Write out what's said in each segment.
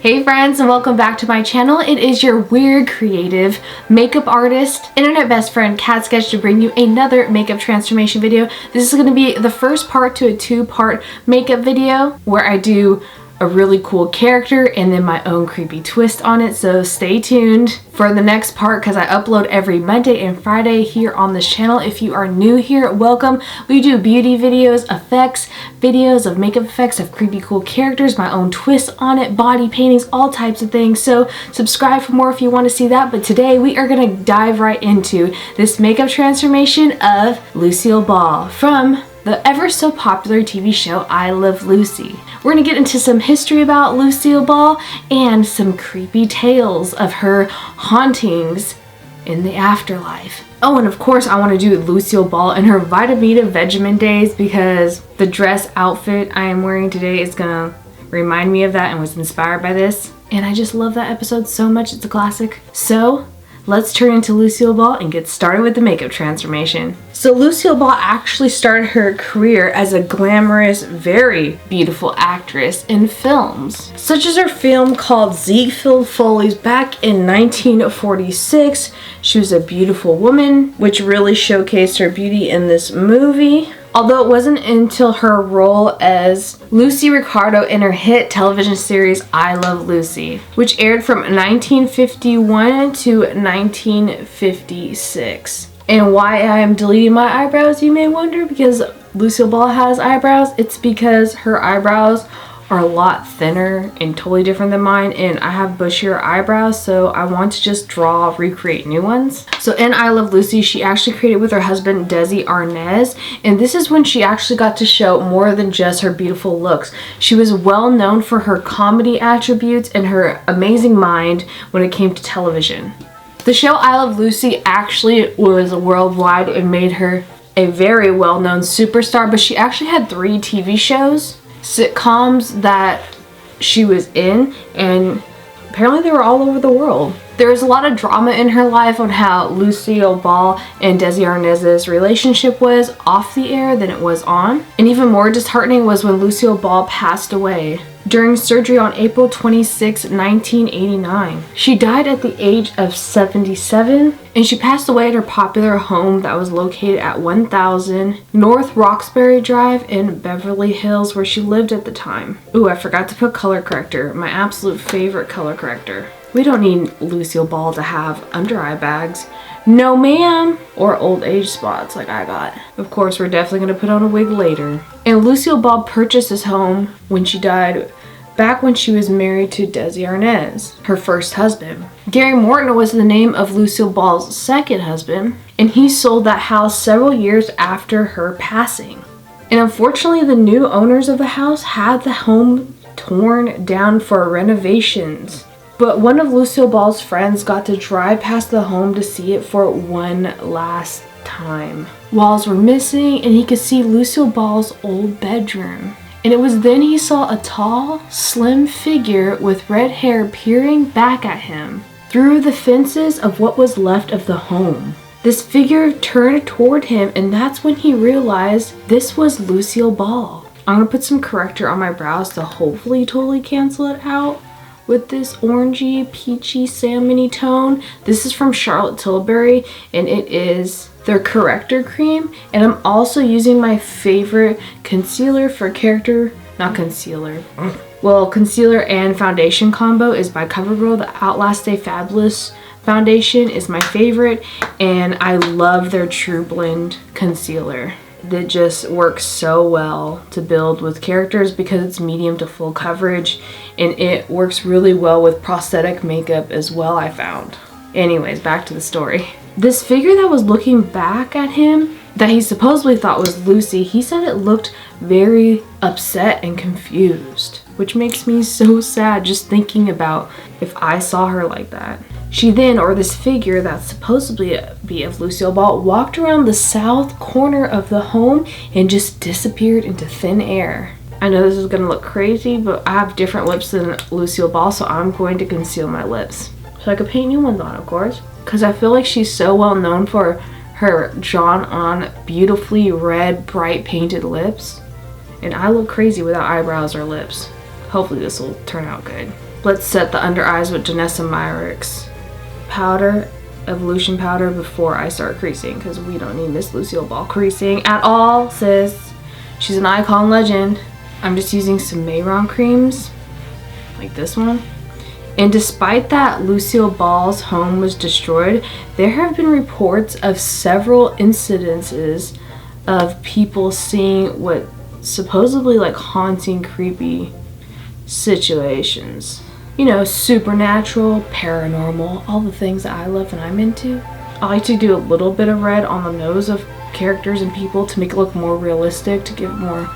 Hey friends, and welcome back to my channel. It is your weird, creative makeup artist, internet best friend, Cat Sketch, to bring you another makeup transformation video. This is going to be the first part to a two-part makeup video where I do a really cool character and then my own creepy twist on it, so stay tuned for the next part because I upload every Monday and Friday here on this channel. If you are new here, welcome. We do beauty videos, effects, videos of makeup effects of creepy cool characters, my own twist on it, body paintings, all types of things. So subscribe for more if you want to see that. But today we are going to dive right into this makeup transformation of Lucille Ball from the ever so popular TV show I Love Lucy. We're gonna get into some history about Lucille Ball and some creepy tales of her hauntings in the afterlife. Oh, and of course I want to do Lucille Ball in her Vitameatavegamin days because the dress outfit I am wearing today is gonna remind me of that and was inspired by this. And I just love that episode so much, it's a classic. So let's turn into Lucille Ball and get started with the makeup transformation. So Lucille Ball actually started her career as a glamorous, very beautiful actress in films, such as her film called Ziegfeld Follies back in 1946. She was a beautiful woman, which really showcased her beauty in this movie. Although it wasn't until her role as Lucy Ricardo in her hit television series I Love Lucy, which aired from 1951 to 1956. And why I am deleting my eyebrows, you may wonder, because Lucille Ball has eyebrows. It's because her eyebrows are a lot thinner and totally different than mine, and I have bushier eyebrows, so I want to just recreate new ones. So in I Love Lucy, she actually created with her husband Desi Arnaz, and this is when she actually got to show more than just her beautiful looks. She was well known for her comedy attributes and her amazing mind when it came to television. The show I Love Lucy actually was worldwide and made her a very well-known superstar, but she actually had 3 TV shows, sitcoms that she was in, and apparently they were all over the world. There was a lot of drama in her life on how Lucille Ball and Desi Arnaz's relationship was off the air than it was on. And even more disheartening was when Lucille Ball passed away during surgery on April 26, 1989. She died at the age of 77, and she passed away at her popular home that was located at 1000 North Roxbury Drive in Beverly Hills, where she lived at the time. Ooh, I forgot to put color corrector, my absolute favorite color corrector. We don't need Lucille Ball to have under eye bags. No ma'am. Or old age spots like I got. Of course, we're definitely going to put on a wig later. And Lucille Ball purchased this home when she died, back when she was married to Desi Arnaz, her first husband. Gary Morton was the name of Lucille Ball's second husband, and he sold that house several years after her passing. And unfortunately, the new owners of the house had the home torn down for renovations. But one of Lucille Ball's friends got to drive past the home to see it for one last time. Walls were missing, and he could see Lucille Ball's old bedroom. And it was then he saw a tall, slim figure with red hair peering back at him through the fences of what was left of the home. This figure turned toward him, and that's when he realized this was Lucille Ball. I'm gonna put some corrector on my brows to hopefully totally cancel it out with this orangey, peachy, salmon-y tone. This is from Charlotte Tilbury, and it is their corrector cream. And I'm also using my favorite concealer for character, not concealer. Well, concealer and foundation combo is by CoverGirl. The Outlast Stay Fabulous foundation is my favorite, and I love their True Blend concealer. That just works so well to build with characters because it's medium to full coverage, and it works really well with prosthetic makeup as well, I found. Anyways, back to the story. This figure that was looking back at him that he supposedly thought was Lucy, he said it looked very upset and confused, which makes me so sad just thinking about if I saw her like that. She then, or this figure that's supposedly be of Lucille Ball, walked around the south corner of the home and just disappeared into thin air. I know this is gonna look crazy, but I have different lips than Lucille Ball, so I'm going to conceal my lips so I could paint new ones on, of course, because I feel like she's so well known for her drawn on beautifully red bright painted lips, and I look crazy without eyebrows or lips. Hopefully this will turn out good. Let's set the under eyes with Janessa Myricks powder, evolution powder, before I start creasing, because we don't need Miss Lucille Ball creasing at all, sis. She's an icon legend. I'm just using some Mayron creams, like this one. And despite that Lucille Ball's home was destroyed, there have been reports of several incidences of people seeing what supposedly like haunting, creepy situations. You know, supernatural, paranormal, all the things that I love and I'm into. I like to do a little bit of red on the nose of characters and people to make it look more realistic, to give it more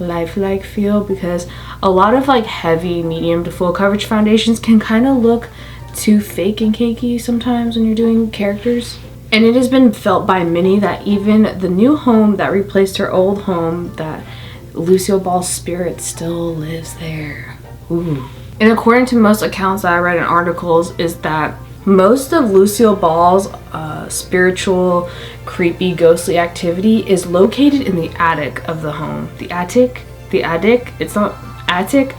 lifelike feel, because a lot of like heavy medium to full coverage foundations can kind of look too fake and cakey sometimes when you're doing characters. And it has been felt by many that even the new home that replaced her old home, that Lucille Ball's spirit still lives there. Ooh. And according to most accounts that I read in articles, is that most of Lucille Ball's spiritual, creepy, ghostly activity is located in the attic of the home. The attic? It's not attic?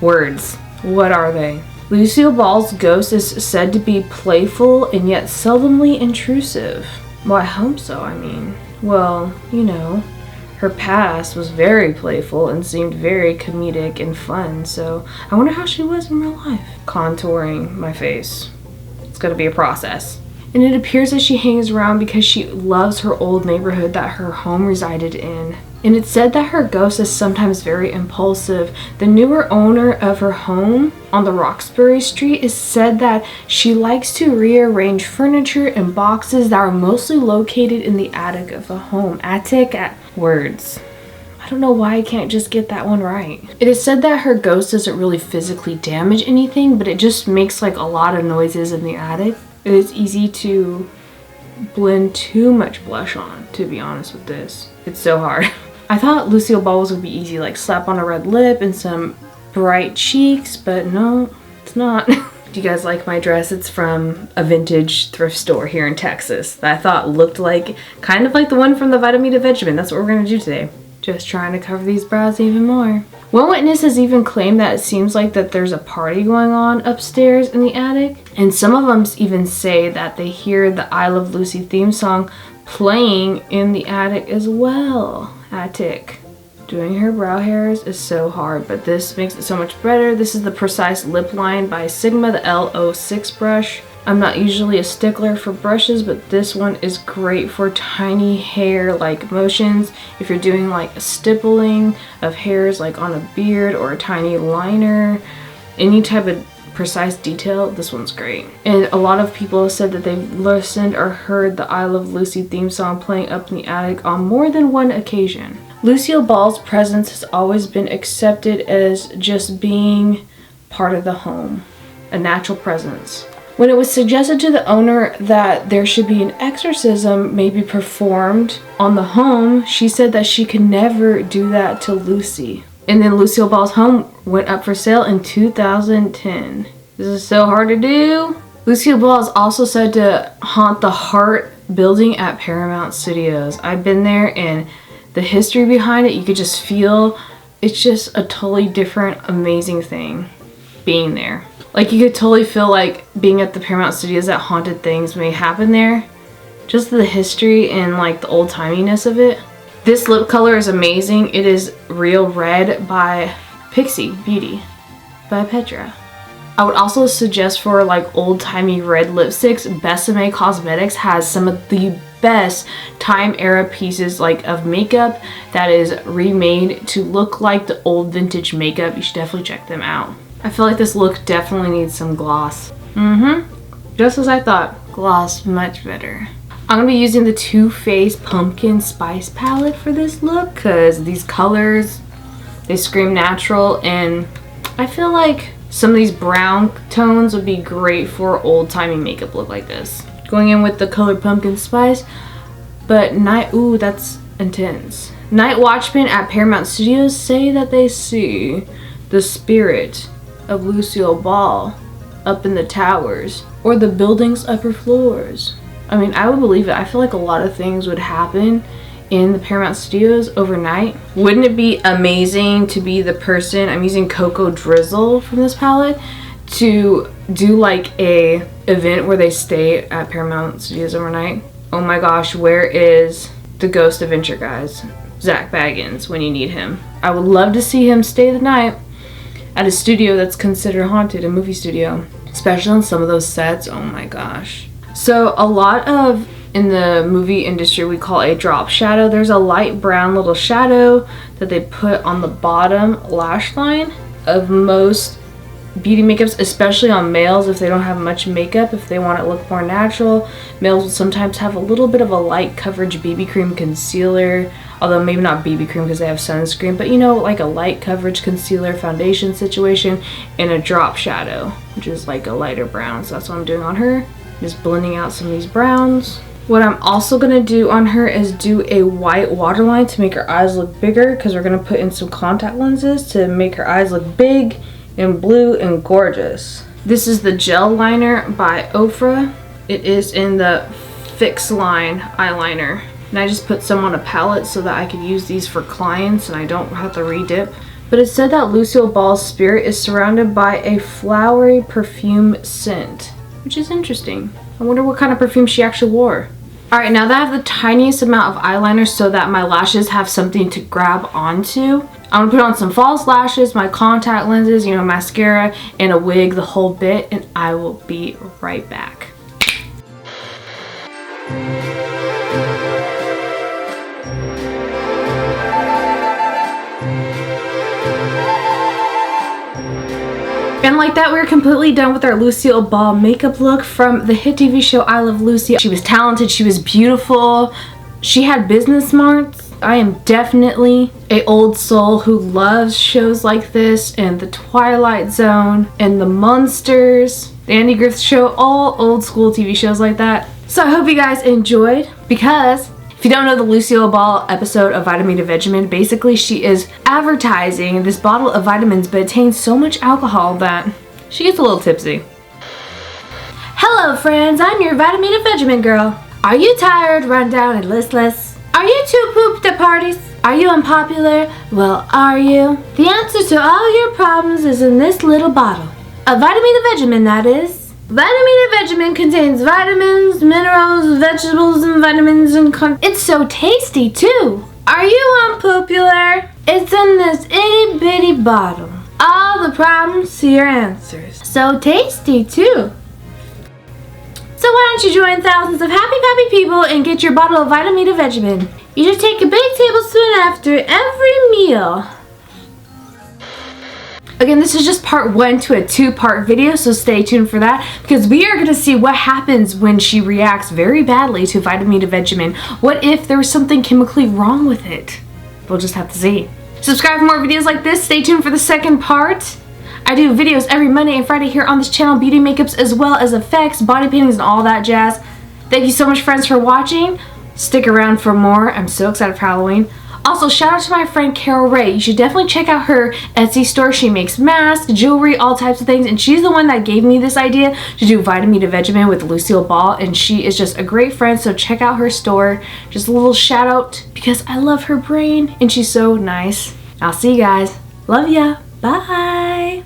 Words. What are they? Lucille Ball's ghost is said to be playful and yet seldomly intrusive. Well, I hope so, I mean. Well, you know, her past was very playful and seemed very comedic and fun, so I wonder how she was in real life. Contouring my face. It's gonna be a process. And it appears that she hangs around because she loves her old neighborhood that her home resided in. And it's said that her ghost is sometimes very impulsive. The newer owner of her home on the Roxbury Street is said that she likes to rearrange furniture and boxes that are mostly located in the attic of a home. Attic at words. I don't know why I can't just get that one right. It is said that her ghost doesn't really physically damage anything, but it just makes like a lot of noises in the attic. It is easy to blend too much blush on, to be honest with this. It's so hard. I thought Lucille Ball would be easy, like slap on a red lip and some bright cheeks, but no, it's not. Do you guys like my dress? It's from a vintage thrift store here in Texas that I thought looked like, kind of like the one from the Vitameatavegamin. That's what we're gonna do today. Just trying to cover these brows even more. One witness has even claimed that it seems like that there's a party going on upstairs in the attic. And some of them even say that they hear the I Love Lucy theme song playing in the attic as well. Attic. Doing her brow hairs is so hard, but this makes it so much better. This is the Precise Lip Line by Sigma, the L06 brush. I'm not usually a stickler for brushes, but this one is great for tiny hair like motions. If you're doing like a stippling of hairs like on a beard or a tiny liner, any type of precise detail, this one's great. And a lot of people have said that they've listened or heard the I Love Lucy theme song playing up in the attic on more than one occasion. Lucille Ball's presence has always been accepted as just being part of the home, a natural presence. When it was suggested to the owner that there should be an exorcism maybe performed on the home, she said that she could never do that to Lucy. And then Lucille Ball's home went up for sale in 2010. This is so hard to do. Lucille Ball is also said to haunt the Hart building at Paramount Studios. I've been there, and the history behind it, you could just feel, it's just a totally different, amazing thing being there. Like, you could totally feel like being at the Paramount Studios that haunted things may happen there. Just the history and like the old timiness of it. This lip color is amazing. It is Real Red by Pixie Beauty by Petra. I would also suggest for like old-timey red lipsticks, Besame Cosmetics has some of the best time era pieces like of makeup that is remade to look like the old vintage makeup. You should definitely check them out. I feel like this look definitely needs some gloss. Just as I thought. Gloss much better. I'm going to be using the Too Faced Pumpkin Spice palette for this look because these colors, they scream natural, and I feel like some of these brown tones would be great for old-timey makeup look like this. Going in with the color Pumpkin Spice, but ooh, that's intense. Night Watchmen at Paramount Studios say that they see the spirit of Lucille Ball up in the towers or the building's upper floors. I mean, I would believe it. I feel like a lot of things would happen in the Paramount Studios overnight. Wouldn't it be amazing to be the person, I'm using Cocoa Drizzle from this palette, to do like a event where they stay at Paramount Studios overnight. Oh my gosh, where is the Ghost Adventure guys? Zach Baggins, when you need him. I would love to see him stay the night at a studio that's considered haunted, a movie studio. Especially on some of those sets, oh my gosh. So a lot of, in the movie industry, we call a drop shadow. There's a light brown little shadow that they put on the bottom lash line of most beauty makeups, especially on males if they don't have much makeup, if they want it to look more natural. Males will sometimes have a little bit of a light coverage BB cream concealer, although maybe not BB cream because they have sunscreen, but you know, like a light coverage concealer foundation situation, and a drop shadow, which is like a lighter brown. So that's what I'm doing on her, just blending out some of these browns. What I'm also going to do on her is do a white waterline to make her eyes look bigger, because we're going to put in some contact lenses to make her eyes look big and blue and gorgeous. This is the gel liner by Ofra. It is in the Fix Line eyeliner. And I just put some on a palette so that I could use these for clients and I don't have to redip. But it said that Lucille Ball's spirit is surrounded by a flowery perfume scent, which is interesting. I wonder what kind of perfume she actually wore. Alright, now that I have the tiniest amount of eyeliner so that my lashes have something to grab onto, I'm going to put on some false lashes, my contact lenses, you know, mascara, and a wig, the whole bit, and I will be right back. And like that, we're completely done with our Lucille Ball makeup look from the hit TV show I Love Lucy. She was talented, she was beautiful, she had business smarts. I am definitely an old soul who loves shows like this, and The Twilight Zone, and The Munsters, The Andy Griffith Show, all old school TV shows like that. So I hope you guys enjoyed, because if you don't know the Lucille Ball episode of Vitameatavegamin, basically she is advertising this bottle of vitamins, but it contains so much alcohol that she gets a little tipsy. Hello friends, I'm your Vitameatavegamin girl. Are you tired, run down, and listless? Are you too pooped at parties? Are you unpopular? Well, are you? The answer to all your problems is in this little bottle. A Vitameatavegamin, that is. Vitameatavegamin contains vitamins, minerals, vegetables, and vitamins, and it's so tasty too. Are you unpopular? It's in this itty bitty bottle. All the problems see your answers. So tasty too. So why don't you join thousands of happy people and get your bottle of Vitameatavegamin. You just take a big tablespoon after every meal. Again, this is just part 1 to a 2-part video, so stay tuned for that, because we are going to see what happens when she reacts very badly to Vitameatavegamin. What if there was something chemically wrong with it? We'll just have to see. Subscribe for more videos like this. Stay tuned for the second part. I do videos every Monday and Friday here on this channel, beauty makeups as well as effects, body paintings, and all that jazz. Thank you so much, friends, for watching. Stick around for more. I'm so excited for Halloween. Also, shout out to my friend Carol Ray. You should definitely check out her Etsy store. She makes masks, jewelry, all types of things, and she's the one that gave me this idea to do Vitameatavegamin with Lucille Ball, and she is just a great friend, so check out her store. Just a little shout out because I love her brain and she's so nice. I'll see you guys. Love ya. Bye.